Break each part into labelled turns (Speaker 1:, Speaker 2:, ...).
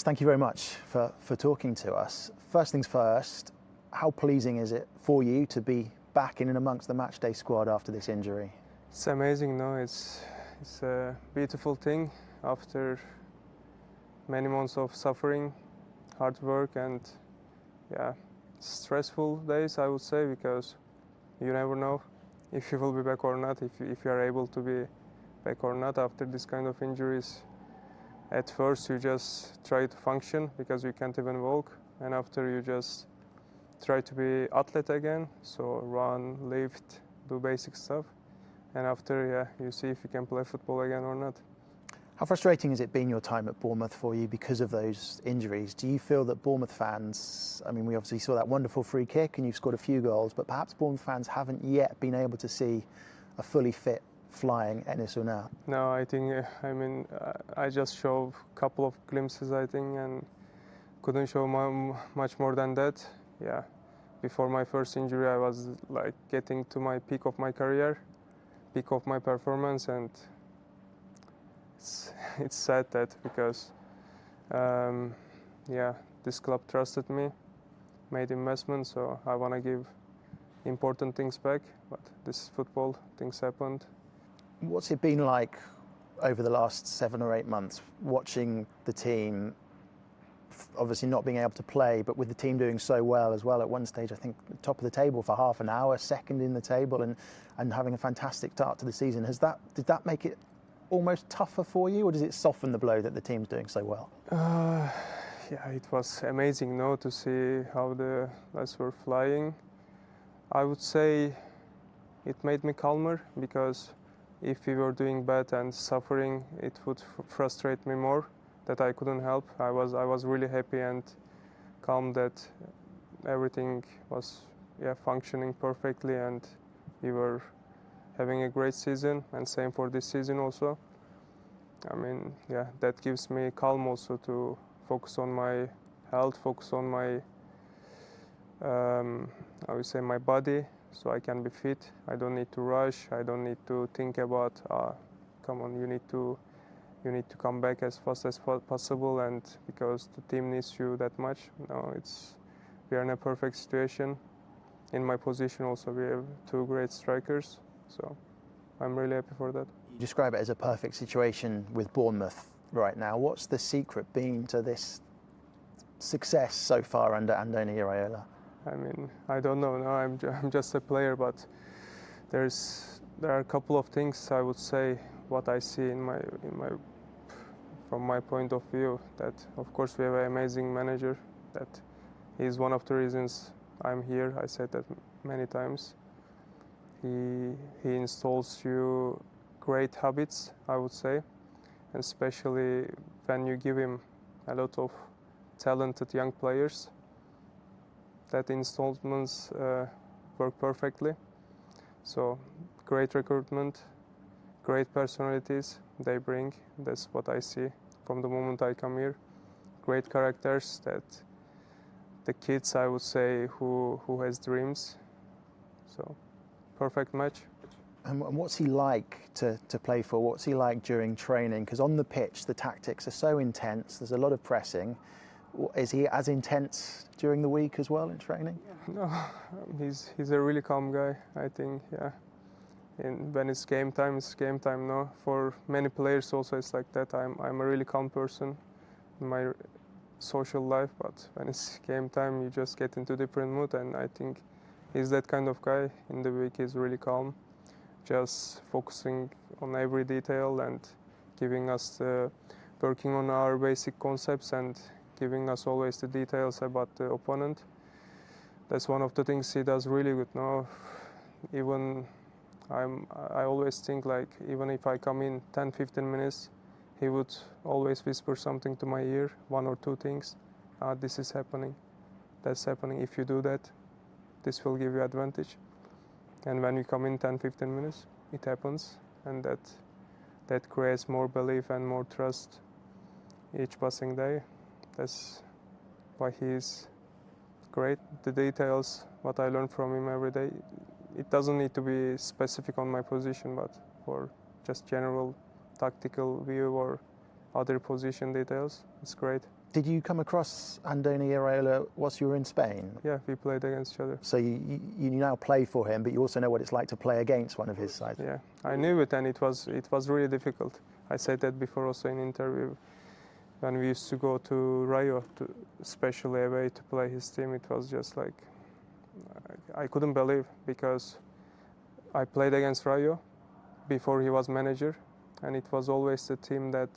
Speaker 1: Thank you very much for talking to us. First things first, how pleasing is it for you to be back in and amongst the matchday squad after this injury?
Speaker 2: It's amazing, no? It's a beautiful thing after many months of suffering, hard work, and stressful days, I would say, because you never know if you will be back or not, if you are able to be back or not after this kind of injuries. At first you just try to function because you can't even walk, and after you just try to be athlete again, so run, lift, do basic stuff, and after you see if you can play football again or not.
Speaker 1: How frustrating has it been your time at Bournemouth for you because of those injuries? Do you feel that Bournemouth fans, I mean, we obviously saw that wonderful free kick and you've scored a few goals, but perhaps Bournemouth fans haven't yet been able to see a fully fit flying Enes Unal?
Speaker 2: No, I think, I just showed a couple of glimpses, I think, and couldn't show much more than that. Yeah, before my first injury, I was like getting to my peak of my career, peak of my performance, and it's sad that because, this club trusted me, made investment, so I want to give important things back, but this football, things happened.
Speaker 1: What's it been like over the last 7 or 8 months, watching the team, obviously not being able to play, but with the team doing so well as well? At one stage, I think, top of the table for half an hour, second in the table, and having a fantastic start to the season. Did that make it almost tougher for you, or does it soften the blow that the team's doing so well?
Speaker 2: It was amazing, to see how the lads were flying. I would say it made me calmer, because if we were doing bad and suffering, it would frustrate me more that I couldn't help. I was really happy and calm that everything was functioning perfectly and we were having a great season, and same for this season also. I mean, that gives me calm also to focus on my health, focus on my my body, so I can be fit. I don't need to rush. I don't need to think about, come on, you need to come back as fast as possible, and because the team needs you that much. No, we are in a perfect situation. In my position also, we have 2 great strikers, so I'm really happy for that.
Speaker 1: You describe it as a perfect situation with Bournemouth right now. What's the secret been to this success so far under Andoni Iraola?
Speaker 2: I mean, I don't know. No, I'm just a player, but there are a couple of things I would say what I see from my point of view. That of course we have an amazing manager. That is one of the reasons I'm here. I said that many times. He installs you great habits, I would say, and especially when you give him a lot of talented young players. That installments work perfectly. So great recruitment, great personalities they bring. That's what I see from the moment I come here. Great characters, that the kids, I would say, who has dreams. So perfect match.
Speaker 1: And what's he like to play for? What's he like during training? Because on the pitch, the tactics are so intense. There's a lot of pressing. Is he as intense during the week as well in training?
Speaker 2: No, he's a really calm guy, I think. Yeah, and when it's game time, it's game time. No, for many players also it's like that. I'm a really calm person in my social life, but when it's game time, you just get into different mood. And I think he's that kind of guy. In the week, he's really calm, just focusing on every detail and giving us working on our basic concepts and giving us always the details about the opponent. That's one of the things he does really good. No, even I always think, like, even if I come in 10-15 minutes, he would always whisper something to my ear, 1 or 2 things. This is happening, that's happening. If you do that, this will give you advantage. And when you come in 10-15 minutes, it happens, and that creates more belief and more trust each passing day. That's why he's great. The details, what I learn from him every day, it doesn't need to be specific on my position, but for just general tactical view or other position details, it's great.
Speaker 1: Did you come across Andoni Iraola whilst you were in Spain?
Speaker 2: Yeah, we played against each other.
Speaker 1: So you now play for him, but you also know what it's like to play against one of his sides.
Speaker 2: Yeah, I knew it, and it was really difficult. I said that before also in interview. When we used to go to Rayo, especially away, to play his team, it was just like I couldn't believe, because I played against Rayo before he was manager, and it was always the team that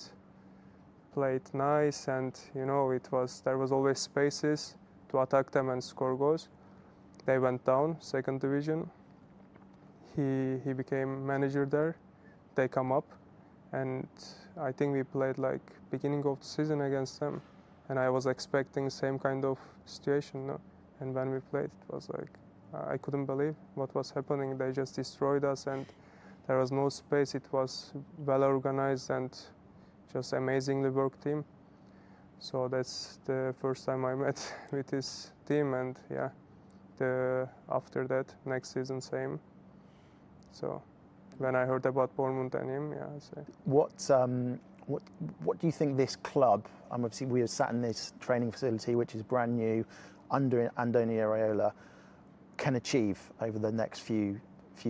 Speaker 2: played nice, and there was always spaces to attack them and score goals. They went down second division. He became manager there. They come up, and I think we played like beginning of the season against them, and I was expecting same kind of situation. No? And when we played, it was like I couldn't believe what was happening. They just destroyed us, and there was no space. It was well organized and just amazingly worked team. So that's the first time I met with his team, and yeah, after that next season same. So when I heard about Bournemouth and him, yeah, I say.
Speaker 1: What do you think this club? Obviously we are sat in this training facility, which is brand new, under Andoni Iraola, can achieve over the next few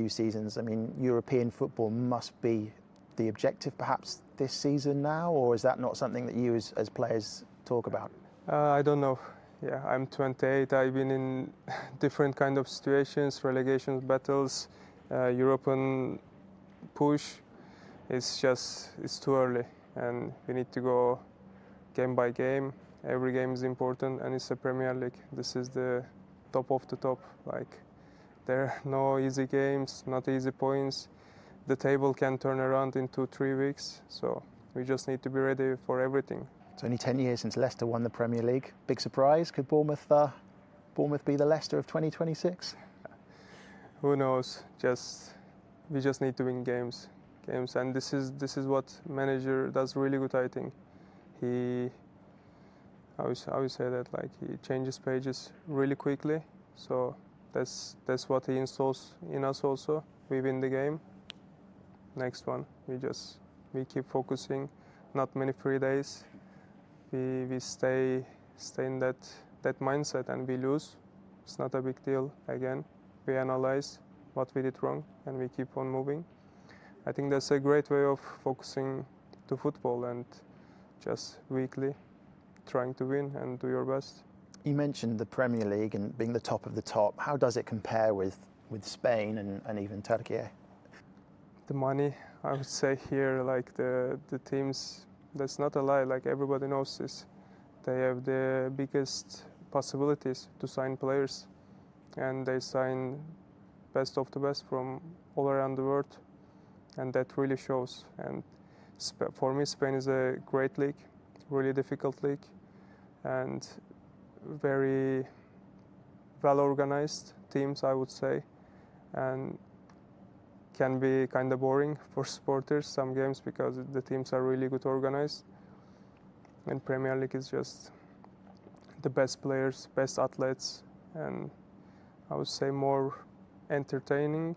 Speaker 1: seasons? I mean, European football must be the objective perhaps this season now, or is that not something that you as players talk about?
Speaker 2: I don't know. Yeah, I'm 28. I've been in different kind of situations, relegation battles, European push. It's too early, and we need to go game by game. Every game is important, and it's a Premier League. This is the top of the top. Like, there are no easy games, not easy points. The table can turn around in 2-3 weeks, so we just need to be ready for everything.
Speaker 1: It's only 10 years since Leicester won the Premier League. Big surprise. Could Bournemouth be the Leicester of 2026?
Speaker 2: Who knows? We just need to win games, and this is what manager does really good. I think I would say that, like, he changes pages really quickly. So that's what he installs in us also. We win the game. Next one, we keep focusing. Not many free days. We stay in that mindset, and we lose. It's not a big deal. Again, we analyze what we did wrong, and we keep on moving. I think that's a great way of focusing to football, and just weekly trying to win and do your best.
Speaker 1: You mentioned the Premier League and being the top of the top. How does it compare with Spain and even Turkey?
Speaker 2: The money, I would say here, like the teams, that's not a lie, like everybody knows this. They have the biggest possibilities to sign players, and they sign best of the best from all around the world, and that really shows. And for me, Spain is a great league, really difficult league, and very well organized teams, I would say, and can be kind of boring for supporters some games because the teams are really good organized. And Premier League is just the best players, best athletes, and I would say more entertaining